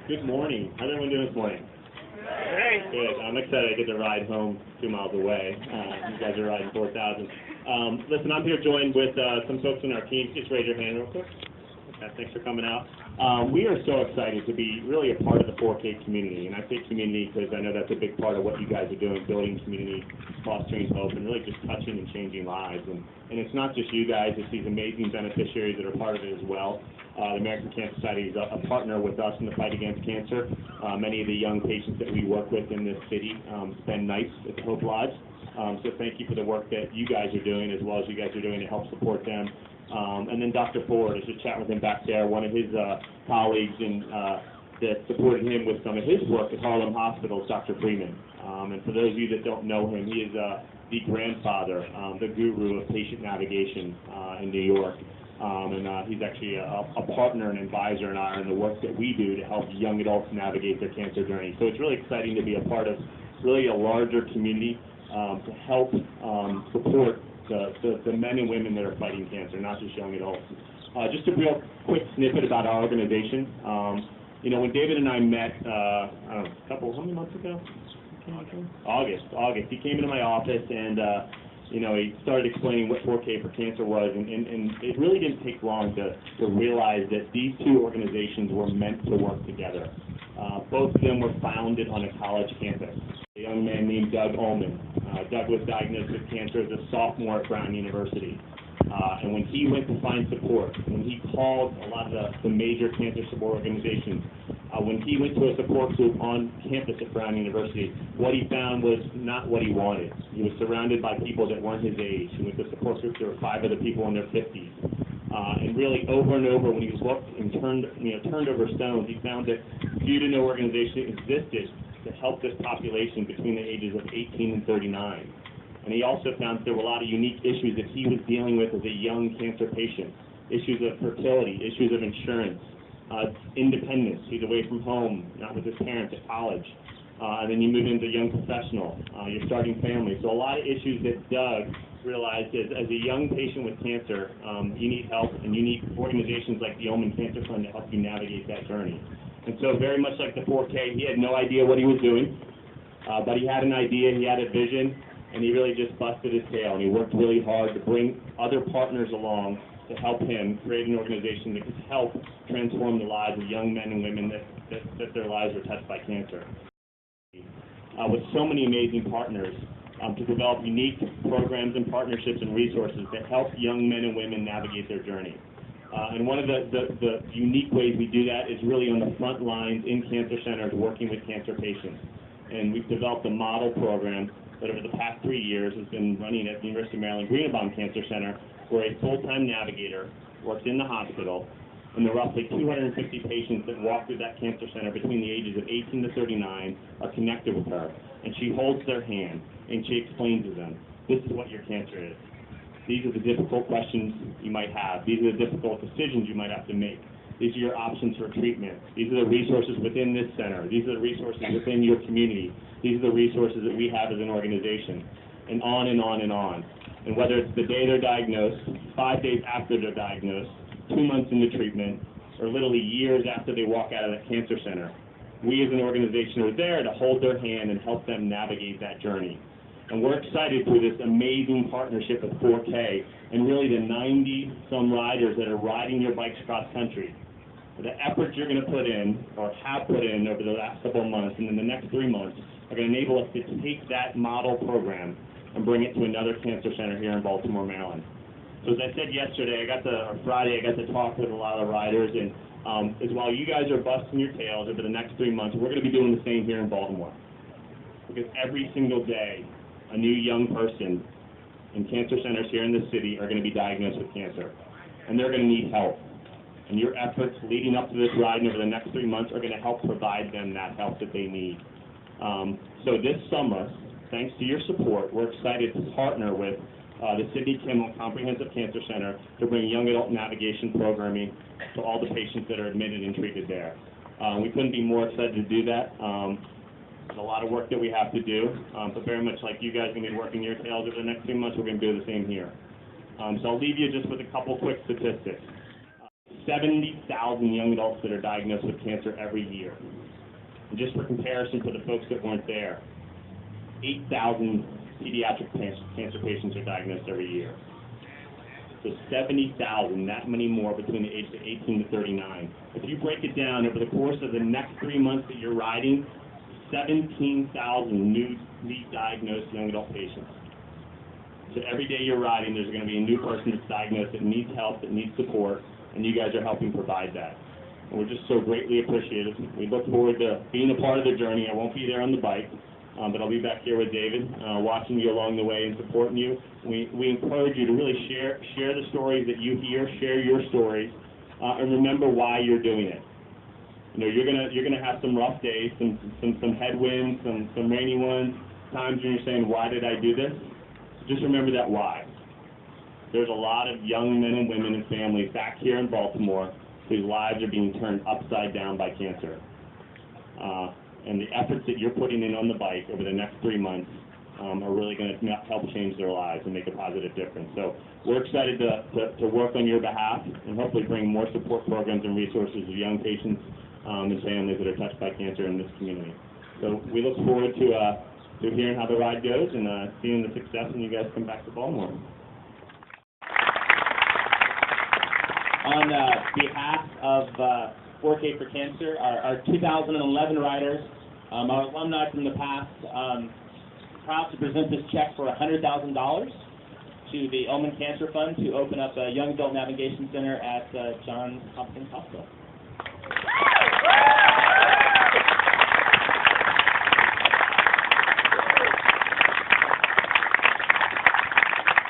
Good morning. How's everyone doing this morning? Good. I'm excited I get to ride home 2 miles away. You guys are riding 4,000. Listen, I'm here joined with some folks in our team. Just raise your hand real quick. Okay, thanks for coming out. We are so excited to be really a part of the 4K community, and I say community because I know that's a big part of what you guys are doing, building community, fostering hope, and really just touching and changing lives. And it's not just you guys, it's these amazing beneficiaries that are part of it as well. The American Cancer Society is a partner with us in the fight against cancer. Many of the young patients that we work with in this city spend nights at the Hope Lodge. So thank you for the work that you guys are doing as well as you guys are doing to help support them. And then Dr. Ford, I was just chatting with him back there, one of his colleagues that supported him with some of his work at Harlem Hospital, Dr. Freeman. And for those of you that don't know him, he is the grandfather, the guru of patient navigation in New York. And he's actually a partner and advisor in the work that we do to help young adults navigate their cancer journey. So it's really exciting to be a part of really a larger community to help support the men and women that are fighting cancer, not just young adults. Just a real quick snippet about our organization. You know, when David and I met, I don't know, how many months ago? August. He came into my office and, you know, he started explaining what 4K for Cancer was, and it really didn't take long to realize that these two organizations were meant to work together. Both of them were founded on a college campus. A young man named Doug Omen. Doug was diagnosed with cancer as a sophomore at Brown University. And when he went to find support, when he called a lot of the major cancer support organizations, when he went to a support group on campus at Brown University, what he found was not what he wanted. He was surrounded by people that weren't his age. He went to a support group, there were 5 other people in their 50s. And really over and over when he looked and turned over stones, he found that few to no organization existed to help this population between the ages of 18 and 39. And he also found there were a lot of unique issues that he was dealing with as a young cancer patient. Issues of fertility, issues of insurance, independence. He's away from home, not with his parents at college. And then you move into young professional, you're starting family. So a lot of issues that Doug realized is as a young patient with cancer, you need help and you need organizations like the Ulman Cancer Fund to help you navigate that journey. And so very much like the 4K, he had no idea what he was doing, but he had an idea, he had a vision, and he really just busted his tail, and he worked really hard to bring other partners along to help him create an organization that could help transform the lives of young men and women that their lives were touched by cancer. With so many amazing partners to develop unique programs and partnerships and resources that help young men and women navigate their journey. And one of the unique ways we do that is really on the front lines in cancer centers working with cancer patients. And we've developed a model program that over the past 3 years has been running at the University of Maryland Greenebaum Cancer Center, where a full-time navigator works in the hospital, and the roughly 250 patients that walk through that cancer center between the ages of 18 to 39 are connected with her. And she holds their hand, and she explains to them, this is what your cancer is. These are the difficult questions you might have. These are the difficult decisions you might have to make. These are your options for treatment. These are the resources within this center. These are the resources within your community. These are the resources that we have as an organization. And on and on and on. And whether it's the day they're diagnosed, 5 days after they're diagnosed, 2 months into treatment, or literally years after they walk out of that cancer center, we as an organization are there to hold their hand and help them navigate that journey. And we're excited through this amazing partnership with 4K and really the 90-some riders that are riding your bikes cross country. The efforts you're going to put in, or have put in over the last couple of months and in the next 3 months, are going to enable us to take that model program and bring it to another cancer center here in Baltimore, Maryland. So as I said yesterday, Friday, I got to talk with a lot of riders, and as while you guys are busting your tails over the next 3 months, we're going to be doing the same here in Baltimore. Because every single day, a new young person in cancer centers here in the city are going to be diagnosed with cancer, and they're going to need help. And your efforts leading up to this ride and over the next 3 months are going to help provide them that help that they need. So this summer, thanks to your support, we're excited to partner with the Sidney Kimmel Comprehensive Cancer Center to bring young adult navigation programming to all the patients that are admitted and treated there. We couldn't be more excited to do that. There's a lot of work that we have to do, but very much like you guys are going to be working your tails over the next 2 months, we're going to do the same here. So I'll leave you just with a couple quick statistics. 70,000 young adults that are diagnosed with cancer every year. And just for comparison, for the folks that weren't there, 8,000 pediatric cancer patients are diagnosed every year. So 70,000, that many more between the ages of 18 to 39. If you break it down over the course of the next 3 months that you're riding, 17,000 newly diagnosed young adult patients. So every day you're riding, there's going to be a new person that's diagnosed that needs help, that needs support, and you guys are helping provide that. And we're just so greatly appreciative. We look forward to being a part of the journey. I won't be there on the bike, but I'll be back here with David, watching you along the way and supporting you. We encourage you to really share the stories that you hear, share your stories, and remember why you're doing it. You know, you're gonna have some rough days, some headwinds, some rainy ones, times when you're saying, why did I do this? Just remember that why. There's a lot of young men and women and families back here in Baltimore whose lives are being turned upside down by cancer. And the efforts that you're putting in on the bike over the next 3 months are really going to help change their lives and make a positive difference. So we're excited to work on your behalf and hopefully bring more support programs and resources to young patients and families that are touched by cancer in this community. So we look forward to hearing how the ride goes and seeing the success when you guys come back to Baltimore. On behalf of 4K for Cancer, our 2011 riders, our alumni from the past, proud to present this check for $100,000 to the Ulman Cancer Fund to open up a young adult navigation center at Johns Hopkins Hospital.